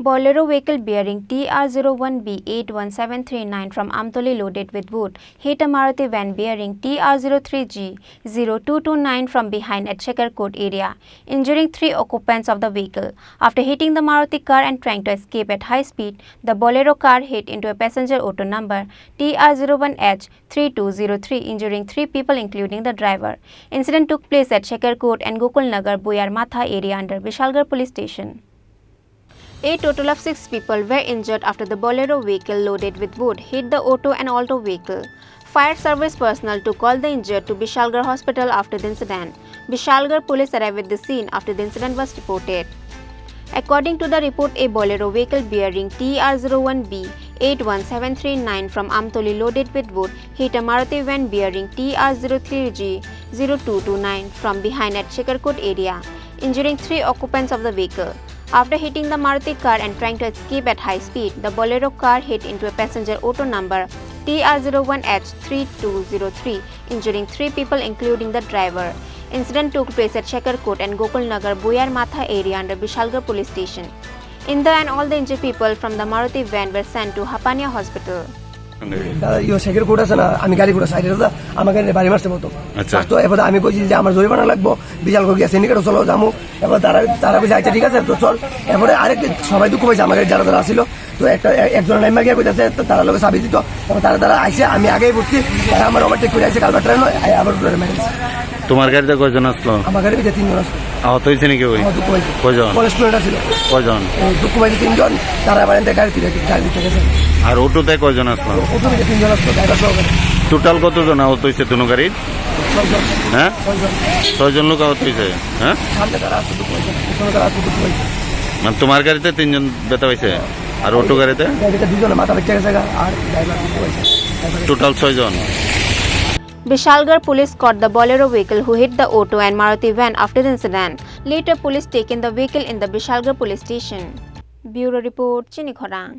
Bolero vehicle bearing TR01B81739 from Amtoli loaded with wood hit a Maruti van bearing TR03G0229 from behind at Checkercoat area, injuring 3 occupants of the vehicle. After hitting the Maruti car and trying to escape at high speed, the Bolero car hit into a passenger auto number TR01H3203, injuring 3 people including the driver. Incident took place at Checkercoat and Gokulnagar Buyar Matha area under Vishalgarh police station. A total of 6 people were injured after the Bolero vehicle loaded with wood hit the Auto and Alto vehicle. Fire service personnel took all the injured to Vishalgarh hospital after the incident. Vishalgarh police arrived at the scene after the incident was reported. According to the report, a Bolero vehicle bearing TR01B81739 from Amtoli loaded with wood hit a Maruti van bearing TR03G0229 from behind at Checkercoat area, injuring 3 occupants of the vehicle. After hitting the Maruti car and trying to escape at high speed, the Bolero car hit into a passenger auto number TR01H3203, injuring 3 people including the driver. Incident took place at Checkercoat and Gokulnagar Buyar Matha area under Vishalgarh police station. In the end, all the injured people from the Maruti van were sent to Hapania hospital. Yo Shekhar code আছে না আমি গাড়ি পুরো সাইডে দাদা আমাকে বাড়ি মারছে মতো আচ্ছা তো এবার আমি কইছি যে আমার জরিমানা লাগবে বিশাল কো গিয়া সিনিকেট চলো যামু এবার তারা কইছে আচ্ছা ঠিক আছে তো চল এবারে আরেক সবাই দুঃখ পাইছে আমাকে যারা যারা ছিল তো একজন নাইমা গিয়া কইতাছে তারা লোকে চাবি দিত এবং তারা আইছে আমি আগেই বুঝছি তারা আমার ওভারটেক করে আইছে কালবা ট্রেন আবার ঘুরে মেরেছে। তোমার গাড়িতে কয়জন আসলো? আমার গাড়িতে 3 জন আসলো। আহত হইছে নাকি? ওই কয়জন? পুলিশ স্টুডেন্ট ছিল। কয়জন? দুঃখ পাইছে 3 জন, তারা আবার গাড়ি থেকে গেছে। আর অটোতে কয়জন আসলো? অটোতে 3 জন আসলো, ড্রাইভার সহকারে। টোটাল কতজন আহত হইছে দুনো গাড়ির? 6 জন। হ্যাঁ 6 জন লোক আহত হইছে। হ্যাঁ সামনে তারা আসছে দুঃখ পাইছে, পিছনে তারা আসছে দুঃখ পাইছে। মানে তোমার গাড়িতে 3 জন ব্যথা হইছে আর অটো গাড়িতে 2 জন মাথা ফেটে গেছে আর ড্রাইভার দুঃখ পাইছে। Total 6 John. Vishalgarh police caught the Bolero vehicle who hit the auto and Maruti van after the incident. Later, police taken the vehicle in the Vishalgarh police station. Bureau report, Chini Khorang.